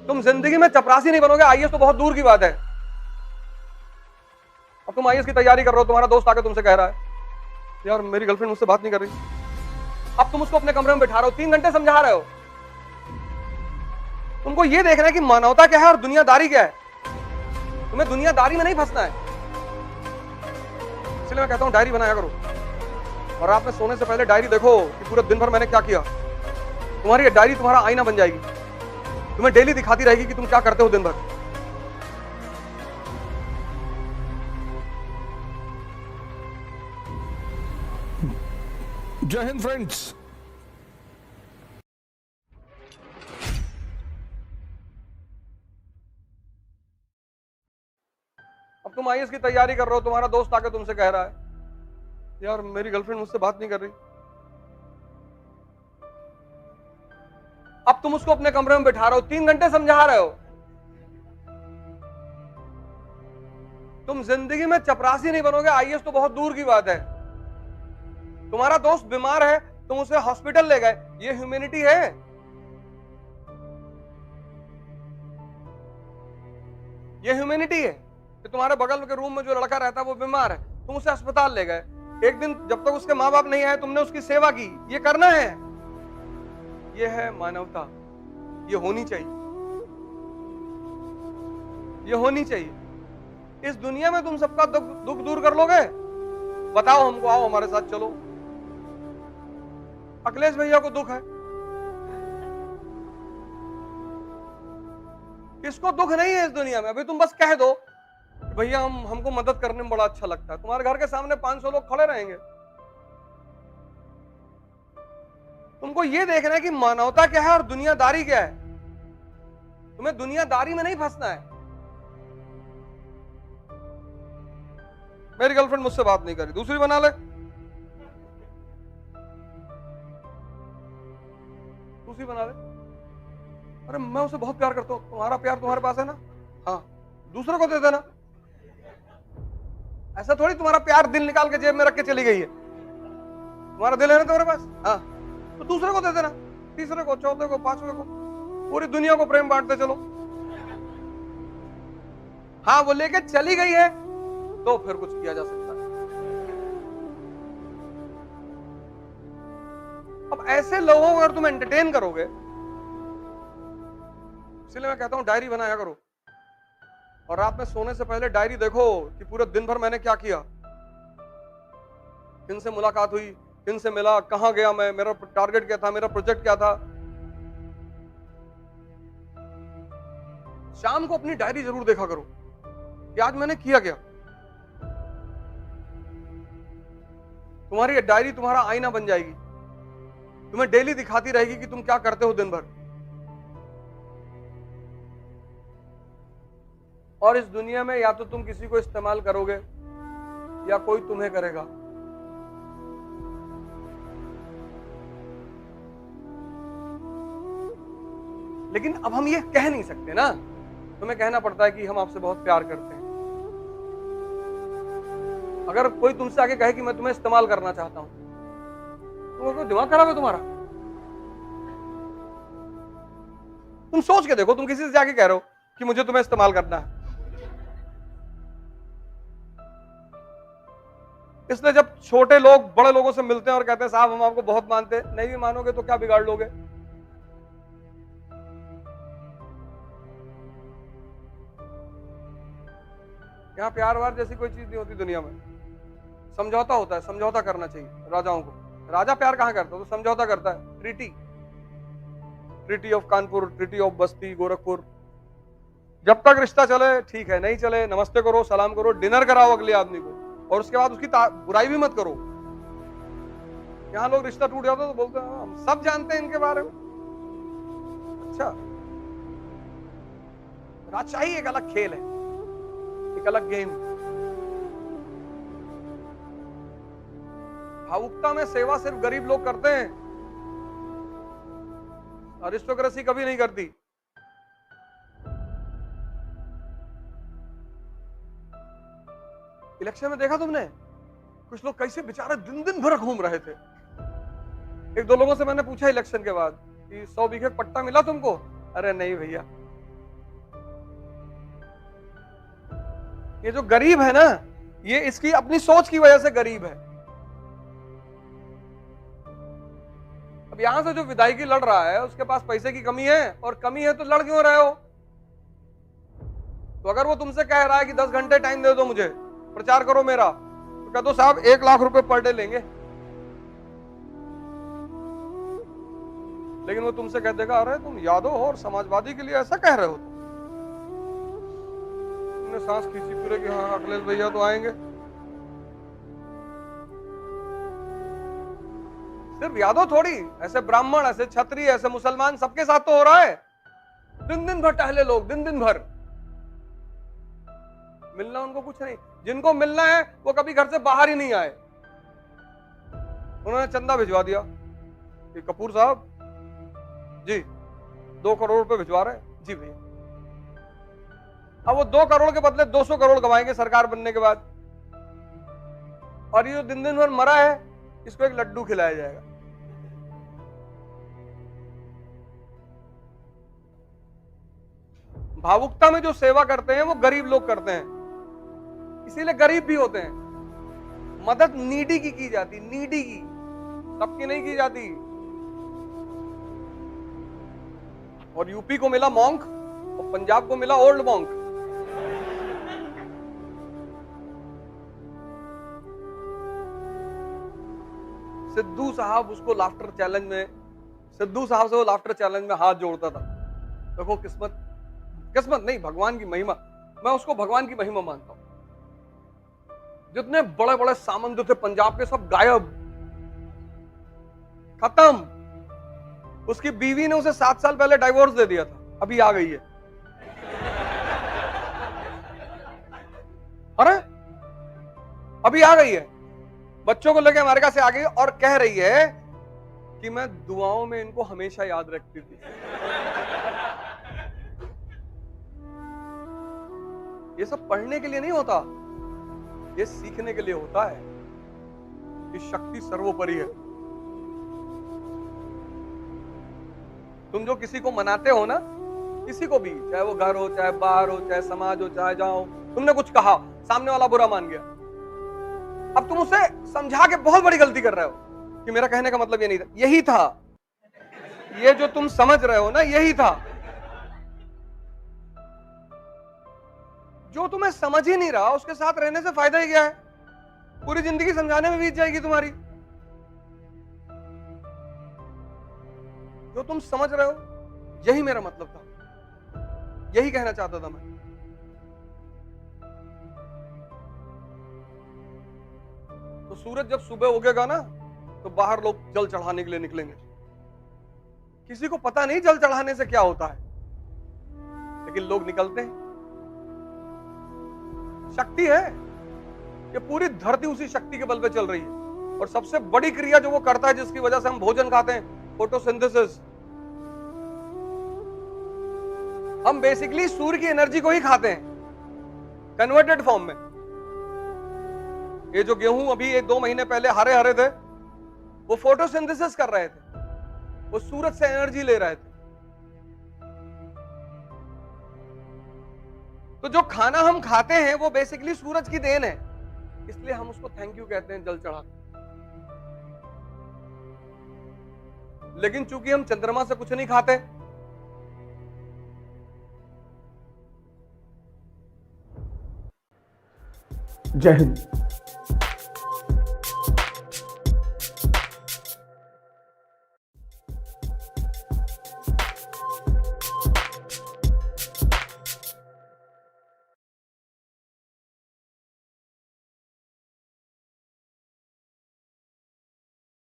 तुम जिंदगी में चपरासी नहीं बनोगे, आईएएस तो बहुत दूर की बात है। अब तुम आईएएस की तैयारी कर रहे हो, तुम्हारा दोस्त आकर तुमसे कह रहा है यार मेरी गर्लफ्रेंड मुझसे बात नहीं कर रही। अब तुम उसको अपने कमरे में बैठा रहे हो, 3 घंटे समझा रहे हो। तुमको ये देखना है कि मानवता क्या है और दुनियादारी क्या है। तुम्हें दुनियादारी में नहीं फंसना है। इसलिए मैं कहता हूं डायरी बनाया करो, और रात में सोने से पहले डायरी देखो कि पूरे दिन भर मैंने क्या किया। तुम्हारी ये डायरी तुम्हारा आईना बन जाएगी, तुम्हें डेली दिखाती रहेगी कि तुम क्या करते हो दिन भर। जय हिंद फ्रेंड्स। अब तुम आईएएस की तैयारी कर रहे हो, तुम्हारा दोस्त आकर तुमसे कह रहा है यार मेरी गर्लफ्रेंड मुझसे बात नहीं कर रही। अब तुम उसको अपने कमरे में बैठा रहे हो, 3 घंटे समझा रहे हो। तुम जिंदगी में चपरासी नहीं बनोगे, आईएएस तो बहुत दूर की बात है। तुम्हारा दोस्त बीमार है, तुम उसे हॉस्पिटल ले गए, ये ह्यूमैनिटी है? ये ह्यूमैनिटी है कि तुम्हारे बगल के रूम में जो लड़का रहता है वो बीमार है, तुम उसे अस्पताल ले गए। एक दिन जब तक उसके माँ बाप नहीं आए तुमने उसकी सेवा की। ये करना है, ये है मानवता। ये होनी चाहिए, ये होनी चाहिए। इस दुनिया में तुम सबका दुख दूर कर लोगे? बताओ हमको, आओ हमारे साथ चलो। अखिलेश भैया को दुख है, किसको दुख नहीं है इस दुनिया में? अभी तुम बस कह दो भैया हमको मदद करने में बड़ा अच्छा लगता है, तुम्हारे घर के सामने 500 लोग खड़े रहेंगे। तुमको यह देखना है कि मानवता क्या है और दुनियादारी क्या है। तुम्हें दुनियादारी में नहीं फंसना है। मेरी गर्लफ्रेंड मुझसे बात नहीं करी, दूसरी बना ले, दूसरी बना ले। अरे मैं उसे बहुत प्यार करता हूं, तुम्हारा प्यार तुम्हारे पास है ना, हाँ दूसरे को दे देना। ऐसा थोड़ी तुम्हारा प्यार दिल निकाल के जेब में रख के चली गई है। तुम्हारा दिल है ना तुम्हारे पास, हाँ तो दूसरे को दे देना, तीसरे को, चौथे को, पांचवे को, पूरी दुनिया को प्रेम बांटते चलो। हाँ वो लेके चली गई है तो फिर कुछ किया जा सकता है। अब ऐसे लोगों को अगर तुम एंटरटेन करोगे, इसलिए मैं कहता हूं डायरी बनाया करो, और रात में सोने से पहले डायरी देखो कि पूरे दिन भर मैंने क्या किया। किनसे मुलाकात हुई, किनसे मिला, कहां गया मैं, मेरा टारगेट क्या था, मेरा प्रोजेक्ट क्या था। शाम को अपनी डायरी जरूर देखा करो कि आज मैंने किया क्या। तुम्हारी डायरी तुम्हारा आईना बन जाएगी, तुम्हें डेली दिखाती रहेगी कि तुम क्या करते हो दिन भर। और इस दुनिया में या तो तुम किसी को इस्तेमाल करोगे या कोई तुम्हें करेगा। लेकिन अब हम ये कह नहीं सकते ना, तुम्हें कहना पड़ता है कि हम आपसे बहुत प्यार करते हैं। अगर कोई तुमसे आके कहे कि मैं तुम्हें इस्तेमाल करना चाहता हूं, तो दिमाग खराब है तुम्हारा? तुम सोच के देखो, तुम किसी से जाके कह रहे हो कि मुझे तुम्हें इस्तेमाल करना है। इसलिए जब छोटे लोग बड़े लोगों से मिलते हैं और कहते हैं साहब हम आपको बहुत मानते हैं, नहीं भी मानोगे तो क्या बिगाड़ लोगे? यहां प्यार वार जैसी कोई चीज नहीं होती दुनिया में। समझौता होता है, समझौता करना चाहिए राजाओं को। राजा प्यार कहां करता है? तो समझौता करता है। Treaty of Kanpur, treaty of बस्ती, गोरखपुर। जब तक रिश्ता चले ठीक है, नहीं चले नमस्ते करो, सलाम करो, डिनर कराओ अगले आदमी को, और उसके बाद उसकी बुराई भी मत करो। यहां लोग रिश्ता टूट जाता तो बोलते हैं हम सब जानते हैं इनके बारे में। अच्छा, राजशाही एक अलग खेल है, एक अलग गेम। भावुकता में सेवा सिर्फ गरीब लोग करते हैं, अरिस्टोक्रेसी कभी नहीं करती। इलेक्शन में देखा तुमने कुछ लोग कैसे बेचारे दिन दिन भर घूम रहे थे। एक दो लोगों से मैंने पूछा इलेक्शन के बाद कि 100 बीघे पट्टा मिला तुमको? अरे नहीं भैया, ये जो गरीब है ना, ये इसकी अपनी सोच की वजह से गरीब है। अब यहां से जो विधायकी लड़ रहा है उसके पास पैसे की कमी है, और कमी है तो लड़ क्यों रहे हो? तो अगर वो तुमसे कह रहा है कि 10 घंटे टाइम दे दो मुझे, प्रचार करो मेरा, तो कह दो साहब 1 लाख रुपए पर डे लेंगे। लेकिन वो तुमसे कह देगा अरे तुम यादव हो और समाजवादी के लिए ऐसा कह रहे हो, तुमने सांस खींची पूरे कि हाँ अखिलेश भैया तो आएंगे। सिर्फ यादव थोड़ी, ऐसे ब्राह्मण, ऐसे क्षत्रिय, ऐसे मुसलमान, सबके साथ तो हो रहा है। दिन दिन भर टहले लोग, दिन दिन भर मिलना उनको कुछ नहीं। जिनको मिलना है वो कभी घर से बाहर ही नहीं आए। उन्होंने चंदा भिजवा दिया कि कपूर साहब जी 2 करोड़ रुपए भिजवा रहे हैं। जी भैया। अब वो 2 करोड़ के बदले 200 करोड़ कमाएंगे सरकार बनने के बाद, और ये दिन दिन भर मरा है, इसको एक लड्डू खिलाया जाएगा। भावुकता में जो सेवा करते हैं वो गरीब लोग करते हैं, इसीलिए गरीब भी होते हैं। मदद नीडी की जाती, नीडी की, सबकी नहीं की जाती। और यूपी को मिला मॉन्क और पंजाब को मिला ओल्ड मॉन्क। सिद्धू साहब उसको लाफ्टर चैलेंज में, सिद्धू साहब से वो लाफ्टर चैलेंज में हाथ जोड़ता था। देखो किस्मत, किस्मत नहीं, भगवान की महिमा। मैं उसको भगवान की महिमा मानता हूं। जितने बड़े बड़े सामंत जो थे पंजाब के, सब गायब, खत्म। उसकी बीवी ने उसे 7 साल पहले डाइवोर्स दे दिया था, अभी आ गई है। अरे अभी आ गई है, बच्चों को लेकर अमेरिका से आ गई और कह रही है कि मैं दुआओं में इनको हमेशा याद रखती थी। ये सब पढ़ने के लिए नहीं होता, ये सीखने के लिए होता है कि शक्ति सर्वोपरि है। तुम जो किसी को मनाते हो ना, किसी को भी, चाहे वो घर हो, चाहे बाहर हो, चाहे समाज हो, चाहे जहां हो, तुमने कुछ कहा, सामने वाला बुरा मान गया, अब तुम उसे समझा के बहुत बड़ी गलती कर रहे हो कि मेरा कहने का मतलब ये नहीं था। यही था, ये जो तुम समझ रहे हो ना, यही था। जो तुम्हें समझ ही नहीं रहा उसके साथ रहने से फायदा ही क्या है? पूरी जिंदगी समझाने में बीत जाएगी तुम्हारी। जो तुम समझ रहे हो, यही मेरा मतलब था, यही कहना चाहता था मैं। तो सूरज जब सुबह उगेगा ना, तो बाहर लोग जल चढ़ाने के लिए निकलेंगे। किसी को पता नहीं जल चढ़ाने से क्या होता है, लेकिन लोग निकलते हैं। शक्ति है, ये पूरी धरती उसी शक्ति के बल पे चल रही है। और सबसे बड़ी क्रिया जो वो करता है, जिसकी वजह से हम भोजन खाते हैं, फोटोसिंथेसिस। हम बेसिकली सूर्य की एनर्जी को ही खाते हैं, कन्वर्टेड फॉर्म में। ये जो गेहूं अभी 1-2 महीने पहले हरे हरे थे, वो फोटोसिंथेसिस कर रहे थे, वो सूरज से एनर्जी ले रहे थे। तो जो खाना हम खाते हैं वो बेसिकली सूरज की देन है, इसलिए हम उसको थैंक यू कहते हैं, जल चढ़ाते। लेकिन चूंकि हम चंद्रमा से कुछ नहीं खाते, जय हिंद।